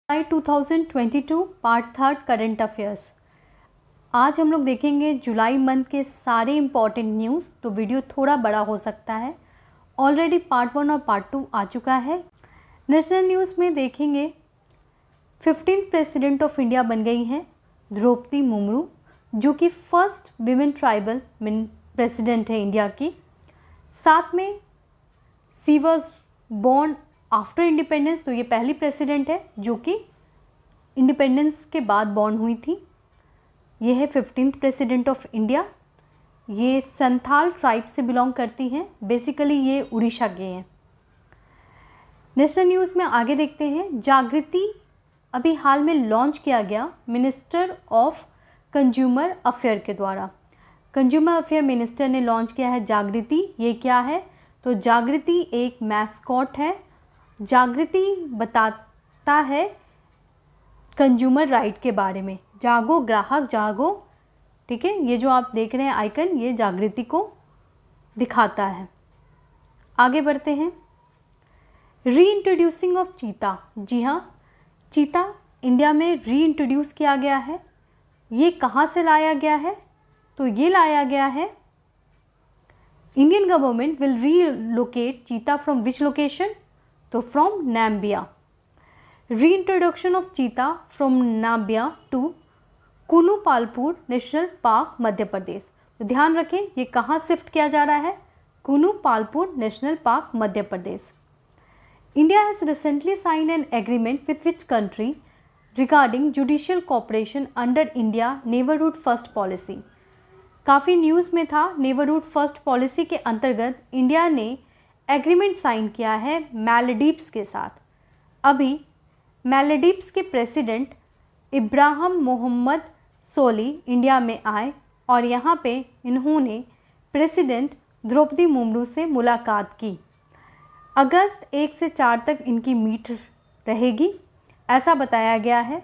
जुलाई 2022 part third current affairs. आज हम लोग देखेंगे जुलाई मंथ के सारे इम्पॉर्टेंट न्यूज़। तो वीडियो थोड़ा बड़ा हो सकता है, ऑलरेडी पार्ट 1 और पार्ट 2 आ चुका है। नेशनल न्यूज़ में देखेंगे 15th प्रेसिडेंट ऑफ इंडिया बन गई हैं द्रौपदी मुर्मू, जो कि फर्स्ट विमेन ट्राइबल प्रेसिडेंट है इंडिया की। साथ में सी वॉज बॉर्न आफ्टर इंडिपेंडेंस, तो ये पहली प्रेसिडेंट है जो कि इंडिपेंडेंस के बाद बॉर्न हुई थी। ये है 15th प्रेसिडेंट ऑफ इंडिया। ये संथाल ट्राइब से बिलोंग करती हैं, बेसिकली ये उड़ीसा के हैं। नेशनल न्यूज़ में आगे देखते हैं। जागृति अभी हाल में लॉन्च किया गया मिनिस्टर ऑफ कंज्यूमर अफेयर के द्वारा। कंज्यूमर अफेयर मिनिस्टर ने लॉन्च किया है जागृति। ये क्या है? तो जागृति एक मैस्कॉट है। जागृति बताता है कंज्यूमर राइट के बारे में। जागो ग्राहक जागो, ठीक है। ये जो आप देख रहे हैं आइकन, ये जागृति को दिखाता है। आगे बढ़ते हैं। री इंट्रोड्यूसिंग ऑफ चीता। जी हाँ, चीता इंडिया में री इंट्रोड्यूस किया गया है। ये कहाँ से लाया गया है? तो ये लाया गया है, Indian government will relocate cheetah from which location? तो from Namibia. Reintroduction of cheetah from Namibia to Kunopalpur national park Madhya Pradesh. तो ध्यान रखें, ये कहाँ शिफ्ट किया जा रहा है? Kunopalpur national park Madhya Pradesh. India has recently sign an agreement with which country regarding judicial cooperation under India neighbourhood first policy. काफ़ी न्यूज़ में था। नेबरहुड फर्स्ट पॉलिसी के अंतर्गत इंडिया ने एग्रीमेंट साइन किया है मालदीव्स के साथ। अभी मालदीव्स के प्रेसिडेंट इब्राहिम मोहम्मद सोली इंडिया में आए और यहाँ पे इन्होंने प्रेसिडेंट द्रौपदी मुर्मू से मुलाकात की। अगस्त 1 से 4 तक इनकी मीट रहेगी, ऐसा बताया गया है।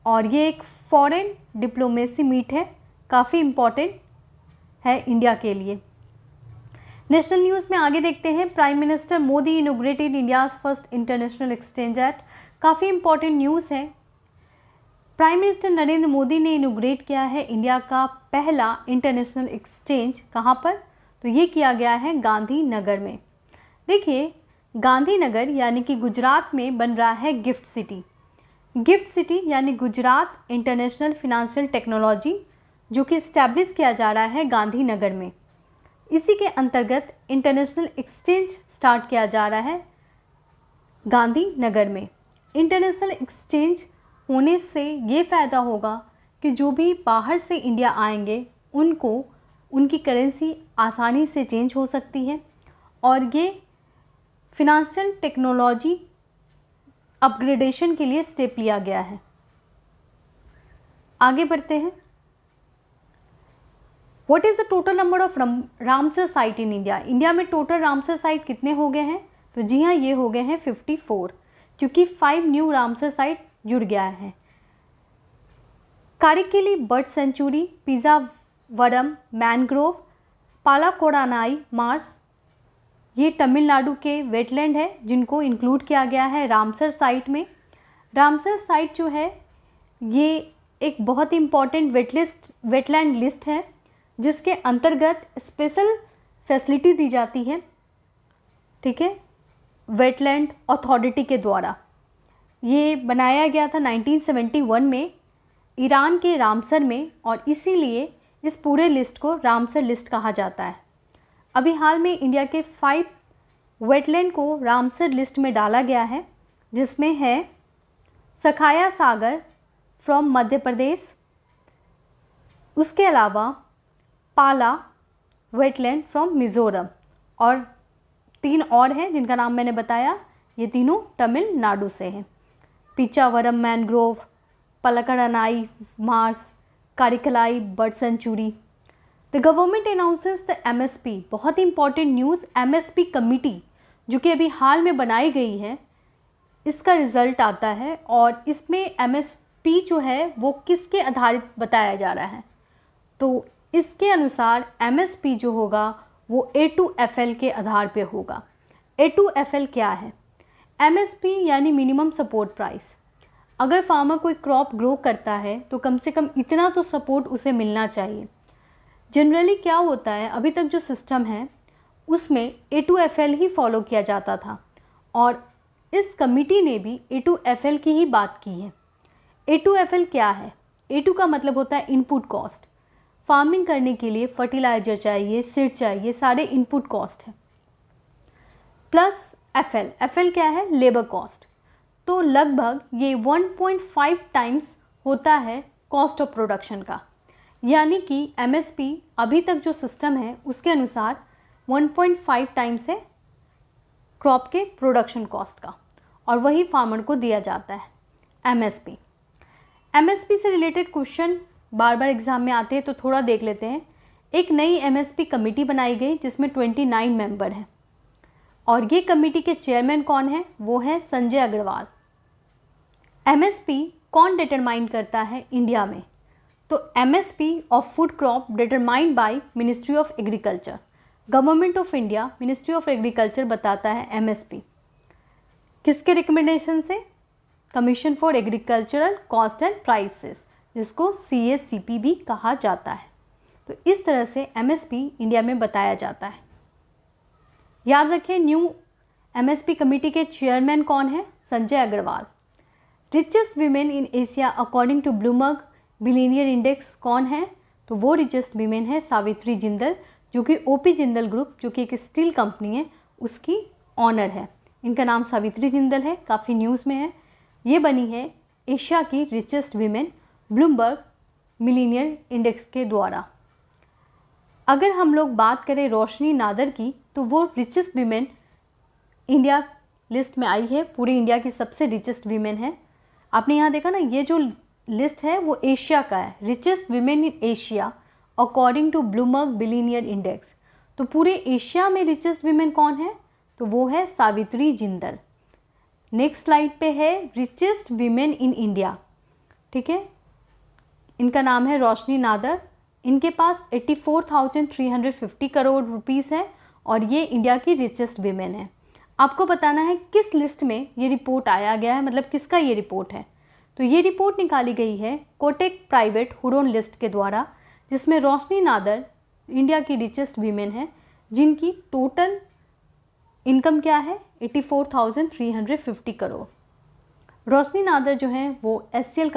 और ये एक फॉरेन डिप्लोमेसी मीट है, काफ़ी इम्पॉर्टेंट है इंडिया के लिए। नेशनल न्यूज़ में आगे देखते हैं। Prime minister Modi inaugurated India's first international exchange at. काफ़ी इंपॉर्टेंट न्यूज़ है। प्राइम मिनिस्टर नरेंद्र मोदी ने इनोग्रेट किया है इंडिया का पहला इंटरनेशनल एक्सचेंज। कहाँ पर? तो ये किया गया है गांधीनगर में। देखिए, गांधीनगर यानी कि गुजरात में बन रहा है गिफ्ट सिटी। गिफ्ट सिटी यानी गुजरात इंटरनेशनल फिनेंशियल टेक्नोलॉजी, जो कि इस्टेब्लिश किया जा रहा है गांधीनगर में। इसी के अंतर्गत इंटरनेशनल एक्सचेंज स्टार्ट किया जा रहा है गांधीनगर में। इंटरनेशनल एक्सचेंज होने से ये फ़ायदा होगा कि जो भी बाहर से इंडिया आएंगे उनको उनकी करेंसी आसानी से चेंज हो सकती है, और ये फिनेंशियल टेक्नोलॉजी अपग्रेडेशन के लिए स्टेप लिया गया है। आगे बढ़ते हैं। What is the total number of Ramsar site in India? India में टोटल रामसर साइट कितने हो गए हैं? तो जी हाँ, ये हो गए हैं 54, क्योंकि 5 न्यू रामसर साइट जुड़ गया है। कारिकेली बर्ड सेंचुरी, पिजावरम मैनग्रोव, पालाकोरानाई मार्स, ये तमिलनाडु के वेटलैंड है जिनको इंक्लूड किया गया है रामसर साइट में। रामसर साइट जो है ये एक बहुत इंपॉर्टेंट वेटलैंड लिस्ट है, जिसके अंतर्गत स्पेशल फैसिलिटी दी जाती है, ठीक है, वेटलैंड अथॉरिटी के द्वारा। ये बनाया गया था 1971 में ईरान के रामसर में, और इसीलिए इस पूरे लिस्ट को रामसर लिस्ट कहा जाता है। अभी हाल में इंडिया के 5 वेटलैंड को रामसर लिस्ट में डाला गया है, जिसमें है सखाया सागर फ्रॉम मध्य प्रदेश, उसके अलावा पाला वेटलैंड फ्रॉम मिज़ोरम, और 3 और हैं जिनका नाम मैंने बताया। ये तीनों तमिलनाडु से हैं। Pichavaram mangrove, पलकड़नाई Mars, कारिकलाई bird sanctuary. The government announces the MSP। बहुत ही इंपॉर्टेंट न्यूज़, MSP कमिटी जो कि अभी हाल में बनाई गई है, इसका रिज़ल्ट आता है, और इसमें MSP जो है वो किसके आधारित बताया जा रहा है? तो इसके अनुसार MSP जो होगा वो A2FL के आधार पे होगा। A2FL क्या है? MSP यानी मिनिमम सपोर्ट प्राइस। अगर फार्मर कोई क्रॉप ग्रो करता है तो कम से कम इतना तो सपोर्ट उसे मिलना चाहिए। जनरली क्या होता है, अभी तक जो सिस्टम है उसमें A2FL ही फॉलो किया जाता था और इस कमिटी ने भी A2FL की ही बात की है। A2FL क्या है? A2 का मतलब होता है इनपुट कॉस्ट। फार्मिंग करने के लिए फर्टिलाइजर चाहिए, सीड चाहिए, सारे इनपुट कॉस्ट है। प्लस FL क्या है? Labour cost. तो लगभग ये 1.5 टाइम्स होता है कॉस्ट ऑफ प्रोडक्शन का, यानी कि MSP अभी तक जो सिस्टम है उसके अनुसार 1.5 टाइम्स है क्रॉप के प्रोडक्शन कॉस्ट का, और वही फार्मर को दिया जाता है MSP। MSP से रिलेटेड क्वेश्चन बार बार एग्जाम में आते हैं तो थोड़ा देख लेते हैं। एक नई MSP कमेटी बनाई गई जिसमें 29 मेंबर हैं और ये कमेटी के चेयरमैन कौन है? वो है संजय अग्रवाल। MSP कौन डिटरमाइन करता है इंडिया में? तो MSP of food crop determined by ministry of agriculture. Government of India, ministry of agriculture बताता है MSP। किसके रिकमेंडेशन से? Commission for agricultural cost and prices, जिसको CACP भी कहा जाता है। तो इस तरह से MSP इंडिया में बताया जाता है। याद रखें, न्यू MSP कमेटी के चेयरमैन कौन है? Sanjay Agarwal. Richest women in Asia according to Bloomberg billionaire index कौन है? तो वो रिचेस्ट वीमेन है सावित्री जिंदल, जो कि OP जिंदल ग्रुप, जो कि एक स्टील कंपनी है, उसकी ऑनर है। इनका नाम सावित्री जिंदल है, काफ़ी न्यूज़ में है। ये बनी है एशिया की richest women Bloomberg millionaire index के द्वारा। अगर हम लोग बात करें रोशनी नादर की, तो वो रिचेस्ट वीमेन इंडिया लिस्ट में आई है, पूरे इंडिया की सबसे रिचेस्ट वीमेन है। आपने यहाँ देखा ना, ये जो लिस्ट है वो एशिया का है, richest women in Asia according to Bloomberg billionaire index. तो पूरे एशिया में रिचेस्ट वीमेन कौन है? तो वो है सावित्री जिंदल। नेक्स्ट स्लाइड पे है रिचेस्ट वीमेन इन इंडिया, ठीक है। इनका नाम है रोशनी नादर। इनके पास 84,350 करोड़ रुपीस है और ये इंडिया की रिचेस्ट वीमेन है। आपको बताना है किस लिस्ट में ये रिपोर्ट आया गया है, मतलब किसका ये रिपोर्ट है। तो ये रिपोर्ट निकाली गई है कोटेक प्राइवेट हुडोन लिस्ट के द्वारा, जिसमें रोशनी नादर इंडिया की रिचेस्ट वीमेन है, जिनकी टोटल इनकम क्या है? 84,350 करोड़। रोशनी नादर जो है वो SCL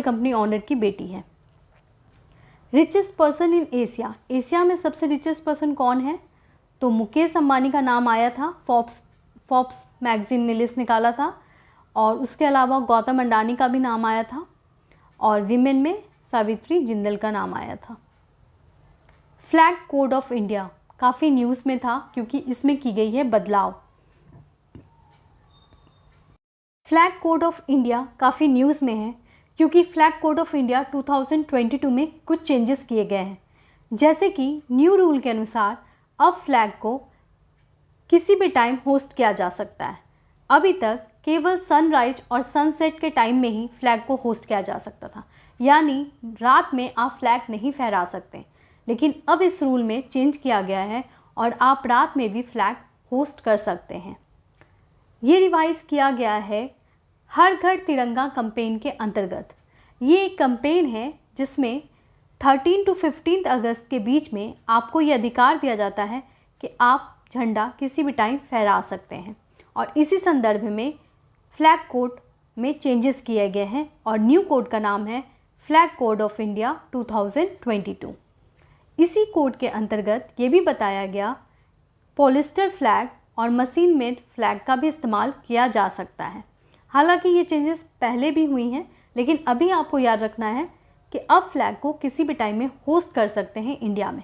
कंपनी ऑनर की बेटी है। Richest person in Asia, Asia में सबसे रिचेस्ट पर्सन कौन है? तो मुकेश अंबानी का नाम आया था, फोर्ब्स मैगजीन ने लिस्ट निकाला था, और उसके अलावा गौतम अडानी का भी नाम आया था, और विमेन में सावित्री जिंदल का नाम आया था। फ्लैग कोड ऑफ इंडिया काफ़ी न्यूज़ में था क्योंकि इसमें की गई है बदलाव। फ्लैग कोड ऑफ इंडिया काफ़ी न्यूज़ में है क्योंकि फ्लैग कोड ऑफ इंडिया 2022 में कुछ चेंजेस किए गए हैं। जैसे कि न्यू रूल के अनुसार अब फ्लैग को किसी भी टाइम होस्ट किया जा सकता है। अभी तक केवल सनराइज और सनसेट के टाइम में ही फ्लैग को होस्ट किया जा सकता था, यानी रात में आप फ्लैग नहीं फहरा सकते। लेकिन अब इस रूल में चेंज किया गया है और आप रात में भी फ्लैग होस्ट कर सकते हैं। ये रिवाइज किया गया है हर घर तिरंगा कैंपेन के अंतर्गत। ये एक कैंपेन है जिसमें 13 to 15 अगस्त के बीच में आपको ये अधिकार दिया जाता है कि आप झंडा किसी भी टाइम फहरा सकते हैं, और इसी संदर्भ में फ्लैग कोड में चेंजेस किए गए हैं और न्यू कोड का नाम है फ्लैग कोड ऑफ इंडिया 2022। इसी कोड के अंतर्गत ये भी बताया गया पॉलिस्टर फ्लैग और मशीन मेड फ्लैग का भी इस्तेमाल किया जा सकता है। हालांकि ये चेंजेस पहले भी हुई हैं, लेकिन अभी आपको याद रखना है कि अब फ्लैग को किसी भी टाइम में होस्ट कर सकते हैं इंडिया में,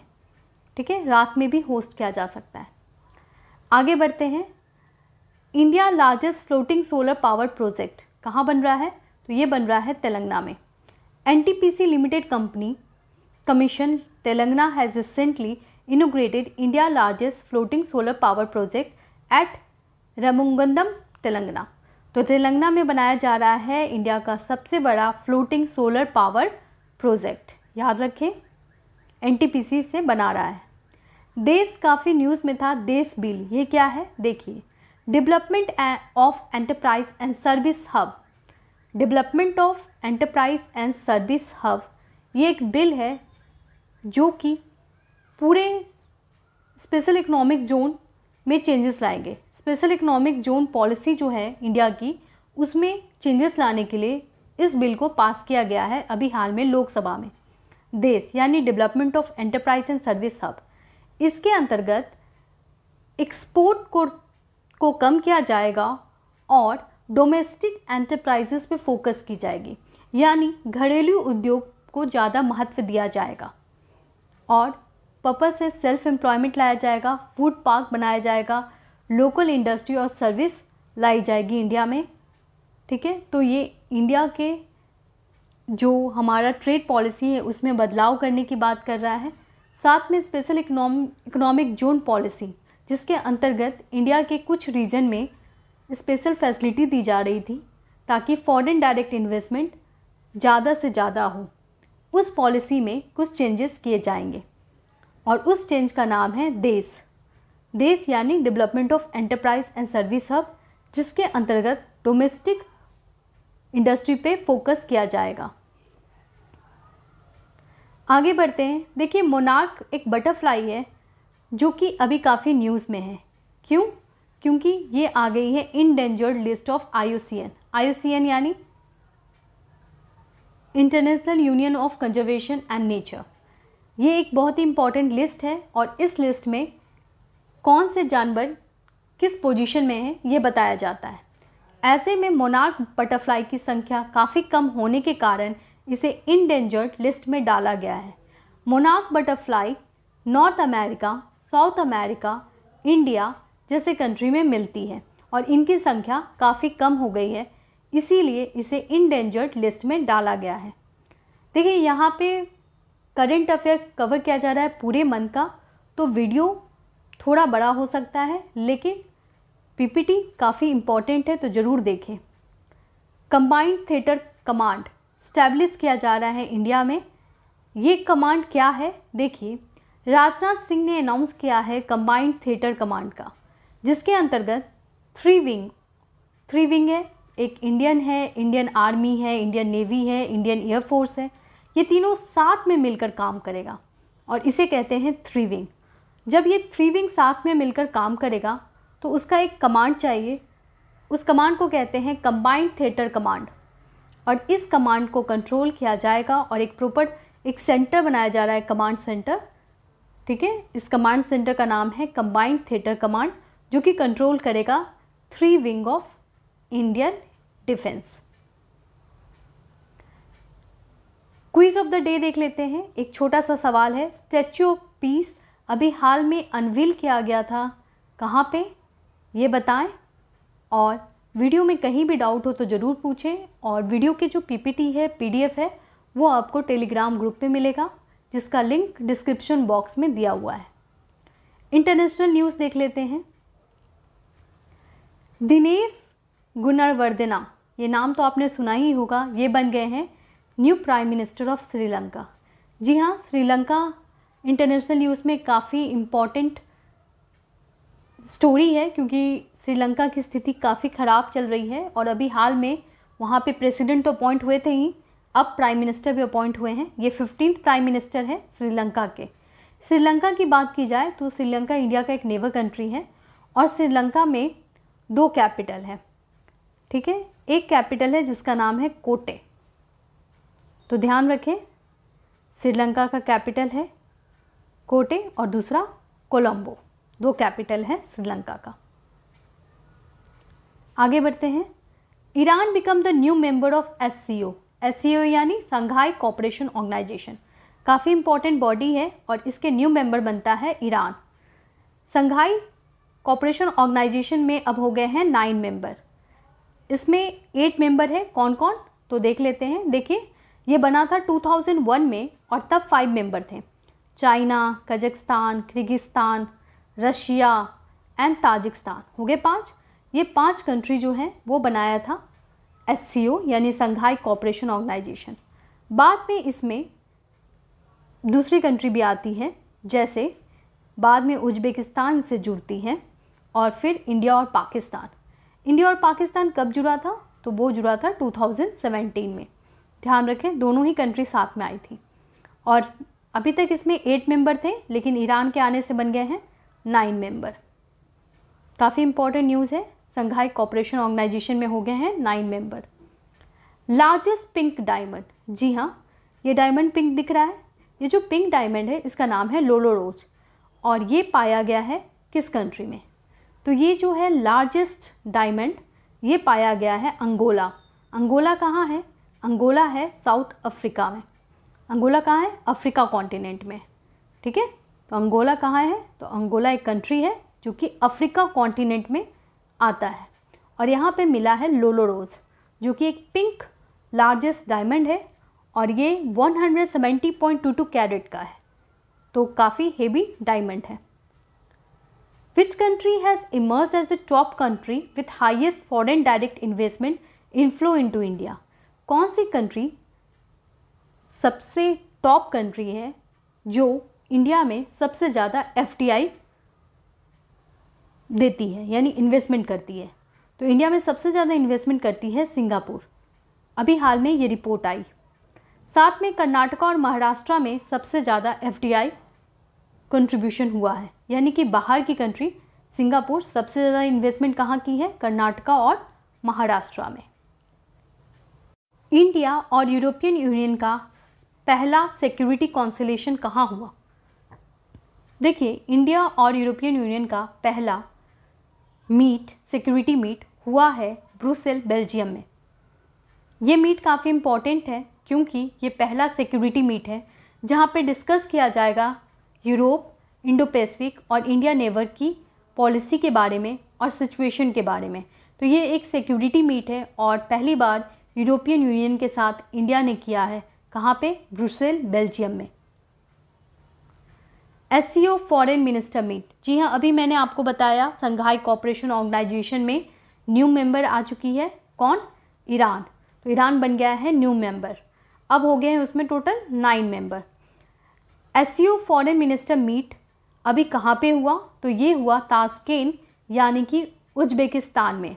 ठीक है, रात में भी होस्ट किया जा सकता है। आगे बढ़ते हैं। India largest floating solar power project कहाँ बन रहा है? तो ये बन रहा है तेलंगाना में। NTPC limited company commission Telangana has recently inaugurated India largest floating solar power project at Ramagundam, Telangana. तो तेलंगाना में बनाया जा रहा है इंडिया का सबसे बड़ा फ्लोटिंग सोलर पावर प्रोजेक्ट। याद रखें, NTPC से बना रहा है। देश काफ़ी न्यूज़ में था, देश बिल। ये क्या है? देखिए, development of enterprise and service hub. Development of enterprise and service hub ये एक बिल है जो कि पूरे स्पेशल इकोनॉमिक जोन में चेंजेस लाएंगे। स्पेशल इकोनॉमिक जोन पॉलिसी जो है इंडिया की, उसमें चेंजेस लाने के लिए इस बिल को पास किया गया है अभी हाल में लोकसभा में। देश यानी development of enterprise and service hub, इसके अंतर्गत एक्सपोर्ट को कम किया जाएगा और डोमेस्टिक एंटरप्राइजेस पे फोकस की जाएगी, यानी घरेलू उद्योग को ज़्यादा महत्व दिया जाएगा और पर्पस से सेल्फ एम्प्लॉयमेंट लाया जाएगा, फूड पार्क बनाया जाएगा, लोकल इंडस्ट्री और सर्विस लाई जाएगी इंडिया में। ठीक है, तो ये इंडिया के जो हमारा ट्रेड पॉलिसी है उसमें बदलाव करने की बात कर रहा है। साथ में स्पेशल इकोनॉमिक जोन पॉलिसी, जिसके अंतर्गत इंडिया के कुछ रीजन में स्पेशल फैसिलिटी दी जा रही थी ताकि फॉरेन डायरेक्ट इन्वेस्टमेंट ज़्यादा से ज़्यादा हो, उस पॉलिसी में कुछ चेंजेस किए जाएंगे और उस चेंज का नाम है देश। देश यानी development of enterprise and service hub, जिसके अंतर्गत डोमेस्टिक इंडस्ट्री पे फोकस किया जाएगा। आगे बढ़ते हैं। देखिए, मोनार्क एक बटरफ्लाई है जो कि अभी काफ़ी न्यूज़ में है। क्यों? क्योंकि ये आ गई है endangered list of IUCN। IUCN यानी international union of conservation and nature. ये एक बहुत ही इंपॉर्टेंट लिस्ट है और इस लिस्ट में कौन से जानवर किस पोजीशन में है ये बताया जाता है। ऐसे में मोनार्क बटरफ्लाई की संख्या काफ़ी कम होने के कारण इसे इंडेंजर्ड लिस्ट में डाला गया है। Monarch butterfly north America, south America, India जैसे कंट्री में मिलती है और इनकी संख्या काफ़ी कम हो गई है, इसीलिए इसे इंडेंजर्ड लिस्ट में डाला गया है। देखिए, यहाँ पे करंट अफेयर कवर किया जा रहा है पूरे मंथ का, तो वीडियो थोड़ा बड़ा हो सकता है लेकिन PPT काफ़ी इम्पॉर्टेंट है, तो ज़रूर देखें। कंबाइंड थिएटर कमांड स्टैब्लिश किया जा रहा है इंडिया में। ये कमांड क्या है? देखिए, राजनाथ सिंह ने अनाउंस किया है कंबाइंड थिएटर कमांड का, जिसके अंतर्गत थ्री विंग है। एक इंडियन है, इंडियन आर्मी है, इंडियन नेवी है, इंडियन एयरफोर्स है। ये तीनों साथ में मिलकर काम करेगा और इसे कहते हैं थ्री विंग। जब ये थ्री विंग साथ में मिलकर काम करेगा तो उसका एक कमांड चाहिए, उस कमांड को कहते हैं कंबाइंड थिएटर कमांड और इस कमांड को कंट्रोल किया जाएगा और एक सेंटर बनाया जा रहा है, कमांड सेंटर। ठीक है, इस कमांड सेंटर का नाम है कंबाइंड थिएटर कमांड, जो कि कंट्रोल करेगा three wing of Indian defence. Quiz of the day देख लेते हैं। एक छोटा सा सवाल है, स्टैच्यू ऑफ पीस अभी हाल में अनवील किया गया था, कहाँ पे ये बताएं। और वीडियो में कहीं भी डाउट हो तो ज़रूर पूछें और वीडियो की जो PPT है, PDF है, वो आपको टेलीग्राम ग्रुप पे मिलेगा, जिसका लिंक डिस्क्रिप्शन बॉक्स में दिया हुआ है। इंटरनेशनल न्यूज़ देख लेते हैं। दिनेश गुणवर्धना, ये नाम तो आपने सुना ही होगा, ये बन गए हैं new prime minister of Sri Lanka. जी हाँ, श्रीलंका इंटरनेशनल न्यूज़ में काफ़ी इम्पॉर्टेंट स्टोरी है, क्योंकि श्रीलंका की स्थिति काफ़ी ख़राब चल रही है और अभी हाल में वहाँ पे प्रेसिडेंट तो अपॉइंट हुए थे ही, अब प्राइम मिनिस्टर भी अपॉइंट हुए हैं। ये 15th प्राइम मिनिस्टर है श्रीलंका के। श्रीलंका की बात की जाए तो श्रीलंका इंडिया का एक नेबर कंट्री है और श्रीलंका में 2 कैपिटल है। ठीक है, एक कैपिटल है जिसका नाम है कोटे, तो ध्यान रखें, श्रीलंका का कैपिटल है कोटे और दूसरा कोलंबो, 2 कैपिटल है श्रीलंका का। आगे बढ़ते हैं। Iran become the new member of SCO। SCO यानी संघाई कोऑपरेशन ऑर्गेनाइजेशन, काफ़ी इंपॉर्टेंट बॉडी है और इसके न्यू मेंबर बनता है ईरान। संघाई कोऑपरेशन ऑर्गेनाइजेशन में अब हो गए हैं 9 मेंबर। इसमें 8 मेंबर है, कौन कौन, तो देख लेते हैं। देखिए, ये बना था 2001 में और तब 5 मेंबर थे, China, Kazakhstan, Kyrgyzstan, Russia and Tajikistan, हो गए 5। ये 5 कंट्री जो हैं वो बनाया था SCO यानी संघाई कोऑपरेशन ऑर्गेनाइजेशन। बाद में इसमें दूसरी कंट्री भी आती है, जैसे बाद में उज्बेकिस्तान से जुड़ती है और फिर इंडिया और पाकिस्तान। इंडिया और पाकिस्तान कब जुड़ा था? तो वो जुड़ा था 2017 में। ध्यान रखें, दोनों ही कंट्री साथ में आई थी। और अभी तक इसमें 8 मेंबर थे, लेकिन ईरान के आने से बन गए हैं 9 मेंबर। काफ़ी इंपॉर्टेंट न्यूज़ है। संघाई कोऑपरेशन ऑर्गेनाइजेशन में हो गए हैं 9 मेंबर। लार्जेस्ट पिंक डायमंड, जी हाँ, ये डायमंड पिंक दिख रहा है। ये जो पिंक डायमंड है इसका नाम है लोलो रोज, और ये पाया गया है किस कंट्री में? तो ये जो है लार्जेस्ट डायमंड, ये पाया गया है अंगोला। अंगोला कहाँ है? अंगोला है साउथ अफ्रीका में। अंगोला कहाँ है? अफ्रीका कॉन्टिनेंट में। ठीक है, तो अंगोला कहाँ है? तो अंगोला एक कंट्री है जो कि अफ्रीका कॉन्टिनेंट में आता है, और यहाँ पे मिला है लोलो रोज, जो कि एक पिंक लार्जेस्ट डायमंड है, और ये 170.22 कैरेट का है, तो काफ़ी हेवी डायमंड है। Which country has emerged as the top country with highest foreign direct investment inflow into India? कौन सी कंट्री सबसे टॉप कंट्री है जो इंडिया में सबसे ज़्यादा FDI देती है, यानी इन्वेस्टमेंट करती है? तो इंडिया में सबसे ज़्यादा इन्वेस्टमेंट करती है सिंगापुर। अभी हाल में ये रिपोर्ट आई। साथ में कर्नाटका और महाराष्ट्र में सबसे ज़्यादा FDI कंट्रीब्यूशन हुआ है, यानी कि बाहर की कंट्री सिंगापुर सबसे ज़्यादा इन्वेस्टमेंट कहाँ की है? कर्नाटका और महाराष्ट्र में। इंडिया और यूरोपियन यूनियन का पहला सिक्योरिटी कॉन्सिलेशन कहाँ हुआ? देखिए, इंडिया और यूरोपियन यूनियन का पहला सिक्योरिटी मीट हुआ है ब्रुसेल, बेल्जियम में। ये मीट काफ़ी इम्पॉर्टेंट है क्योंकि ये पहला सिक्योरिटी मीट है जहाँ पे डिस्कस किया जाएगा यूरोप, इंडो पैसिफिक और इंडिया नेवर की पॉलिसी के बारे में और सिचुएशन के बारे में। तो ये एक सिक्योरिटी मीट है और पहली बार यूरोपियन यूनियन के साथ इंडिया ने किया है। कहाँ पे? ब्रुसेल, बेल्जियम में। SCO फॉरेन मिनिस्टर मीट, जी हाँ, अभी मैंने आपको बताया संघाई कोऑपरेशन ऑर्गेनाइजेशन में न्यू मेंबर आ चुकी है। कौन? ईरान। तो ईरान बन गया है न्यू मेंबर। अब हो गए हैं उसमें total 9 member. SCO foreign minister meet अभी कहाँ पे हुआ? तो ये हुआ ताशकेंत, यानी कि उज्बेकिस्तान में।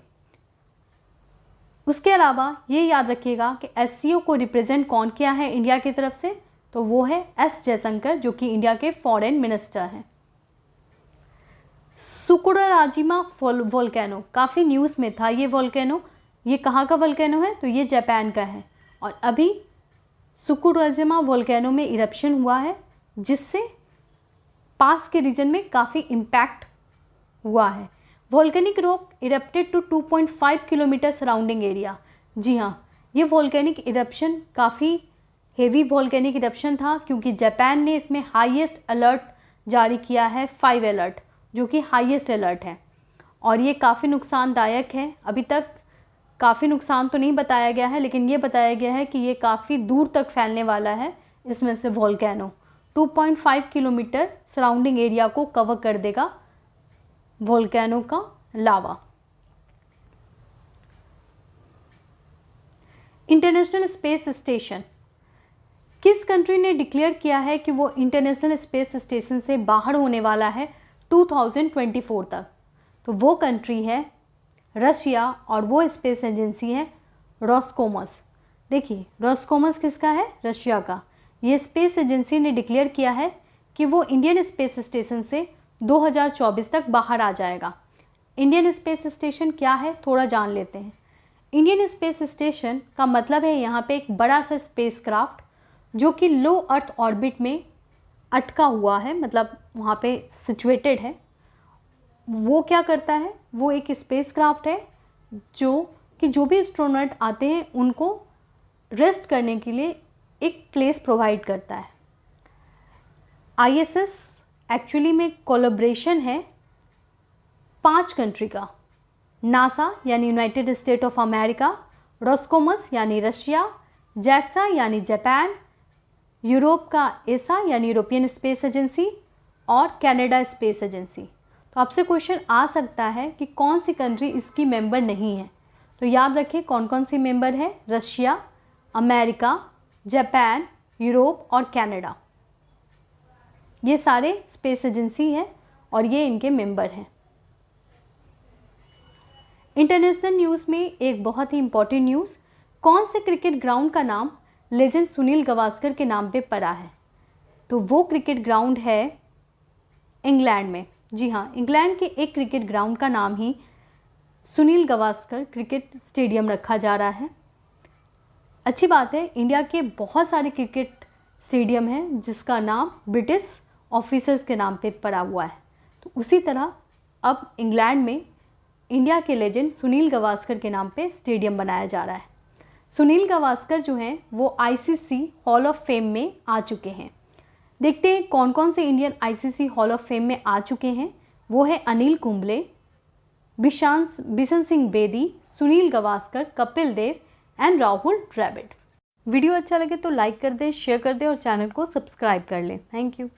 उसके अलावा ये याद रखिएगा कि SCO को रिप्रेजेंट कौन किया है इंडिया की तरफ से? तो वो है S जयशंकर, जो कि इंडिया के फॉरेन मिनिस्टर हैं। सुकुराजीमा वोल्केनो, काफ़ी न्यूज़ में था ये वोल्केनो। ये कहाँ का वोल्केनो है? तो ये जापान का है, और अभी सुकुराजीमा वोल्केनो में इरप्शन हुआ है, जिससे पास के रीजन में काफ़ी इम्पैक्ट हुआ है। Volcanic rock erupted to 2.5 kilometre surrounding area. जी हाँ, ये वोल्केनिक इरप्शन काफ़ी हेवी वोल्केनिक इरप्शन था, क्योंकि जापान ने इसमें हाईएस्ट अलर्ट जारी किया है, 5 अलर्ट, जो कि हाईएस्ट अलर्ट है, और ये काफ़ी नुकसानदायक है। अभी तक काफ़ी नुकसान तो नहीं बताया गया है, लेकिन ये बताया गया है कि ये काफ़ी दूर तक फैलने वाला है। इसमें से वोल्केनो 2.5 किलोमीटर सराउंडिंग एरिया को कवर कर देगा वोल्केनो का लावा। इंटरनेशनल स्पेस स्टेशन, किस कंट्री ने डिक्लेयर किया है कि वो इंटरनेशनल स्पेस स्टेशन से बाहर होने वाला है 2024 तक? तो वो कंट्री है रशिया, और वो स्पेस एजेंसी है रोस्कोमोस। देखिए, रोस्कोमोस किसका है? रशिया का। ये स्पेस एजेंसी ने डिक्लेयर किया है कि वो इंडियन स्पेस स्टेशन से 2024 तक बाहर आ जाएगा। इंडियन स्पेस स्टेशन क्या है, थोड़ा जान लेते हैं। इंडियन स्पेस स्टेशन का मतलब है यहाँ पे एक बड़ा सा स्पेसक्राफ्ट जो कि लो अर्थ ऑर्बिट में अटका हुआ है, मतलब वहाँ पे सिचुएटेड है। वो क्या करता है? वो एक स्पेसक्राफ्ट है जो भी एस्ट्रोनॉट आते हैं उनको रेस्ट करने के लिए एक प्लेस प्रोवाइड करता है। ISS एक्चुअली में कोलैबोरेशन है 5 कंट्री का। नासा यानी यूनाइटेड स्टेट ऑफ अमेरिका, रोस्कोमस यानी रशिया, जैक्सा यानी जापान, यूरोप का ESA यानी यूरोपियन स्पेस एजेंसी, और कनाडा स्पेस एजेंसी। तो आपसे क्वेश्चन आ सकता है कि कौन सी कंट्री इसकी मेंबर नहीं है। तो याद रखें कौन कौन सी मेंबर है? रशिया, अमेरिका, जापान, यूरोप और कनाडा। ये सारे स्पेस एजेंसी हैं और ये इनके मेंबर हैं। इंटरनेशनल न्यूज़ में एक बहुत ही इंपॉर्टेंट न्यूज़, कौन से क्रिकेट ग्राउंड का नाम लेजेंड सुनील गावस्कर के नाम पे पड़ा है? तो वो क्रिकेट ग्राउंड है इंग्लैंड में। जी हाँ, इंग्लैंड के एक क्रिकेट ग्राउंड का नाम ही सुनील गावस्कर क्रिकेट स्टेडियम रखा जा रहा है। अच्छी बात है, इंडिया के बहुत सारे क्रिकेट स्टेडियम हैं जिसका नाम ब्रिटिश ऑफिसर्स के नाम पे पड़ा हुआ है। तो उसी तरह अब इंग्लैंड में इंडिया के लेजेंड सुनील गावस्कर के नाम पे स्टेडियम बनाया जा रहा है। सुनील गावस्कर जो हैं वो आईसीसी हॉल ऑफ फेम में आ चुके हैं। देखते हैं कौन कौन से Indian ICC hall of fame में आ चुके हैं। वो है अनिल कुंबले, बिशन सिंह बेदी, सुनील गावस्कर, कपिल देव एंड राहुल द्रविड़। वीडियो अच्छा लगे तो लाइक कर दें, शेयर कर दें और चैनल को सब्सक्राइब कर लें। Thank you.